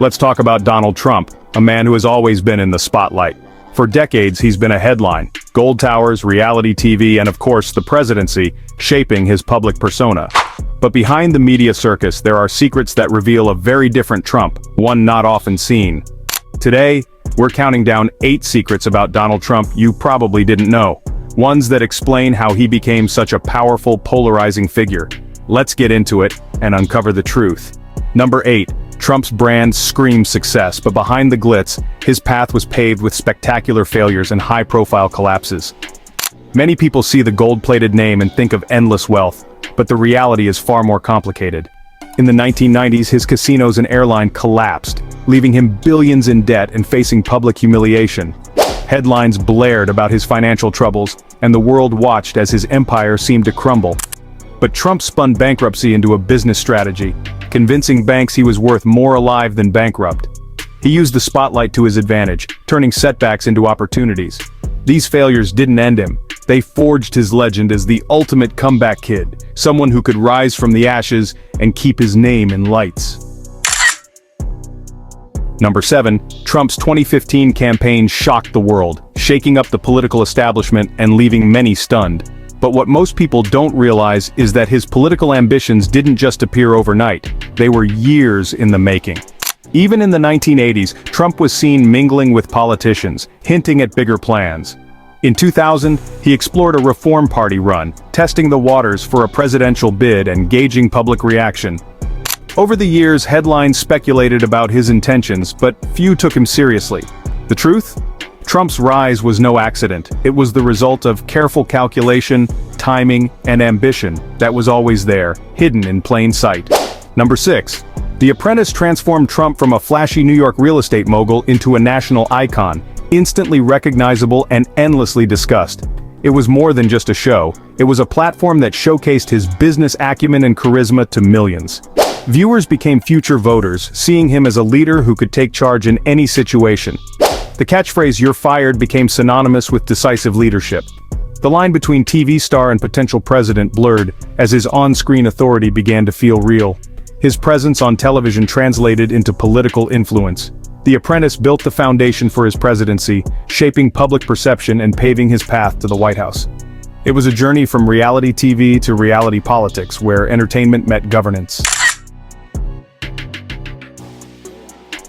Let's talk about Donald Trump, a man who has always been in the spotlight. For decades, he's been a headline: gold towers, reality TV, and of course, the presidency, shaping his public persona. But behind the media circus, there are secrets that reveal a very different Trump, one not often seen. Today, we're counting down 8 secrets about Donald Trump you probably didn't know. Ones that explain how he became such a powerful, polarizing figure. Let's get into it and uncover the truth. Number 8. Trump's brand screams success, but behind the glitz, his path was paved with spectacular failures and high-profile collapses. Many people see the gold-plated name and think of endless wealth, but the reality is far more complicated. In the 1990s, his casinos and airline collapsed, leaving him billions in debt and facing public humiliation. Headlines blared about his financial troubles, and the world watched as his empire seemed to crumble. But Trump spun bankruptcy into a business strategy, convincing banks he was worth more alive than bankrupt. He used the spotlight to his advantage, turning setbacks into opportunities. These failures didn't end him. They forged his legend as the ultimate comeback kid, someone who could rise from the ashes and keep his name in lights. Number 7. Trump's 2015 campaign shocked the world, shaking up the political establishment and leaving many stunned. But what most people don't realize is that his political ambitions didn't just appear overnight. They were years in the making. Even in the 1980s, Trump was seen mingling with politicians, hinting at bigger plans. In 2000, he explored a Reform Party run, testing the waters for a presidential bid and gauging public reaction. Over the years, headlines speculated about his intentions, but few took him seriously. The truth? Trump's rise was no accident. It was the result of careful calculation, timing, and ambition that was always there, hidden in plain sight. Number 6. The Apprentice transformed Trump from a flashy New York real estate mogul into a national icon, instantly recognizable and endlessly discussed. It was more than just a show. It was a platform that showcased his business acumen and charisma to millions. Viewers became future voters, seeing him as a leader who could take charge in any situation. The catchphrase "you're fired" became synonymous with decisive leadership. The line between TV star and potential president blurred as his on-screen authority began to feel real. His presence on television translated into political influence. The Apprentice built the foundation for his presidency, shaping public perception and paving his path to the White House. It was a journey from reality TV to reality politics, where entertainment met governance.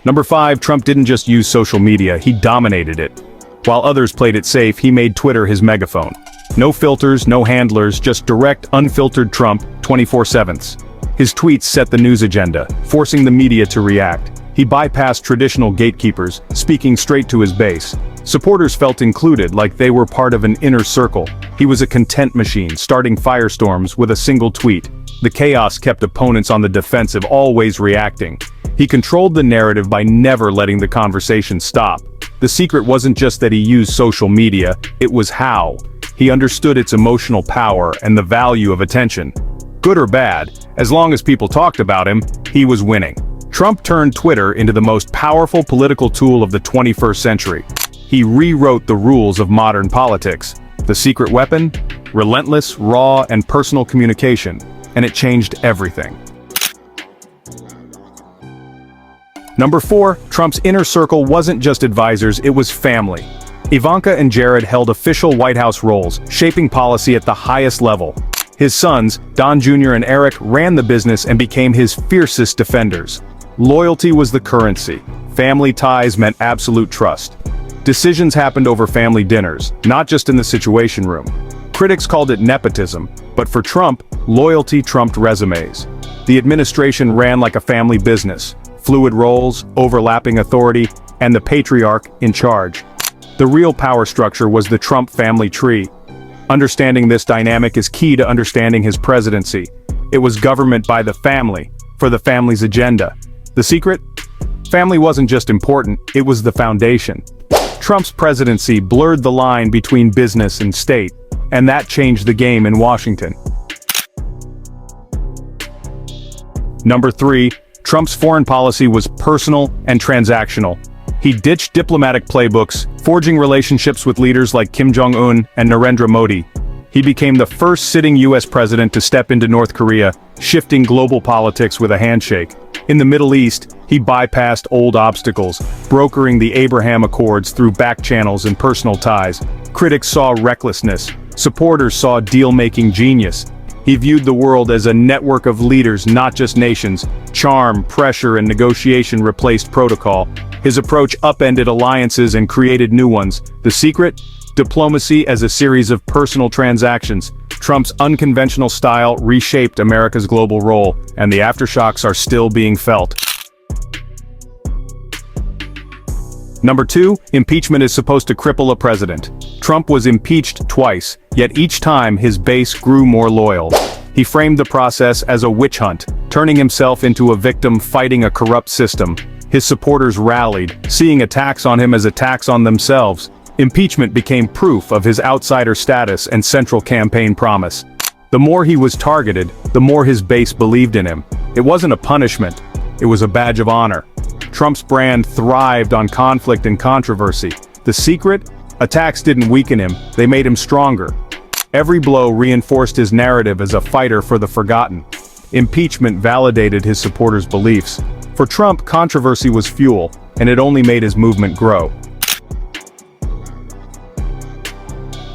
Number 5. Trump didn't just use social media, he dominated it. While others played it safe, he made Twitter his megaphone. No filters, no handlers, just direct, unfiltered Trump, 24/7. His tweets set the news agenda, forcing the media to react. He bypassed traditional gatekeepers, speaking straight to his base. Supporters felt included, like they were part of an inner circle. He was a content machine, starting firestorms with a single tweet. The chaos kept opponents on the defensive, always reacting. He controlled the narrative by never letting the conversation stop. The secret wasn't just that he used social media, it was how. He understood its emotional power and the value of attention. Good or bad, as long as people talked about him, he was winning. Trump turned Twitter into the most powerful political tool of the 21st century. He rewrote the rules of modern politics. The secret weapon? Relentless, raw, and personal communication. And it changed everything. Number 4. Trump's inner circle wasn't just advisors, it was family. Ivanka and Jared held official White House roles, shaping policy at the highest level. His sons, Don Jr. and Eric, ran the business and became his fiercest defenders. Loyalty was the currency. Family ties meant absolute trust. Decisions happened over family dinners, not just in the Situation Room. Critics called it nepotism, but for Trump, loyalty trumped resumes. The administration ran like a family business. Fluid roles, overlapping authority, and the patriarch in charge. The real power structure was the Trump family tree. Understanding this dynamic is key to understanding his presidency. It was government by the family, for the family's agenda. The secret? Family wasn't just important, it was the foundation. Trump's presidency blurred the line between business and state, and that changed the game in Washington. Number 3. Trump's foreign policy was personal and transactional. He ditched diplomatic playbooks, forging relationships with leaders like Kim Jong-un and Narendra Modi. He became the first sitting US president to step into North Korea, shifting global politics with a handshake. In the Middle East, he bypassed old obstacles, brokering the Abraham Accords through back channels and personal ties. Critics saw recklessness. Supporters saw deal-making genius. He viewed the world as a network of leaders, not just nations. Charm, pressure, and negotiation replaced protocol. His approach upended alliances and created new ones. The secret? Diplomacy as a series of personal transactions. Trump's unconventional style reshaped America's global role, and the aftershocks are still being felt. Number 2, impeachment is supposed to cripple a president. Trump was impeached twice, yet each time his base grew more loyal. He framed the process as a witch hunt, turning himself into a victim fighting a corrupt system. His supporters rallied, seeing attacks on him as attacks on themselves. Impeachment became proof of his outsider status and central campaign promise. The more he was targeted, the more his base believed in him. It wasn't a punishment, it was a badge of honor. Trump's brand thrived on conflict and controversy. The secret? Attacks didn't weaken him, they made him stronger. Every blow reinforced his narrative as a fighter for the forgotten. Impeachment validated his supporters' beliefs. For Trump, controversy was fuel, and it only made his movement grow.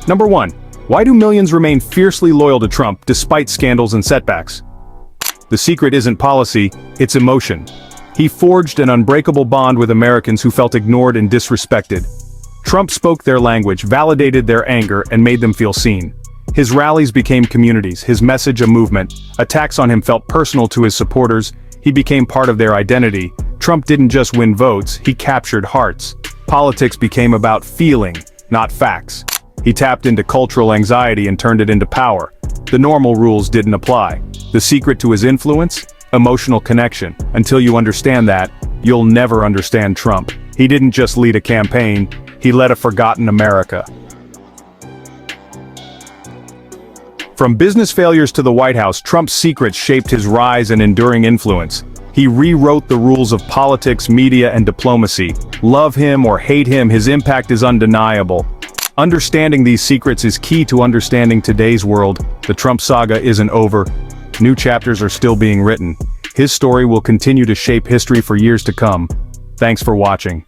Number 1. Why do millions remain fiercely loyal to Trump despite scandals and setbacks? The secret isn't policy, it's emotion. He forged an unbreakable bond with Americans who felt ignored and disrespected. Trump spoke their language, validated their anger, and made them feel seen. His rallies became communities, his message a movement. Attacks on him felt personal to his supporters. He became part of their identity. Trump didn't just win votes, he captured hearts. Politics became about feeling, not facts. He tapped into cultural anxiety and turned it into power. The normal rules didn't apply. The secret to his influence? Emotional connection. Until you understand that, you'll never understand Trump. He didn't just lead a campaign, he led a forgotten America. From business failures to the White House, Trump's secrets shaped his rise and enduring influence. He rewrote the rules of politics, media, and diplomacy. Love him or hate him, his impact is undeniable. Understanding these secrets is key to understanding today's world. The Trump saga isn't over. New chapters are still being written. His story will continue to shape history for years to come. Thanks for watching.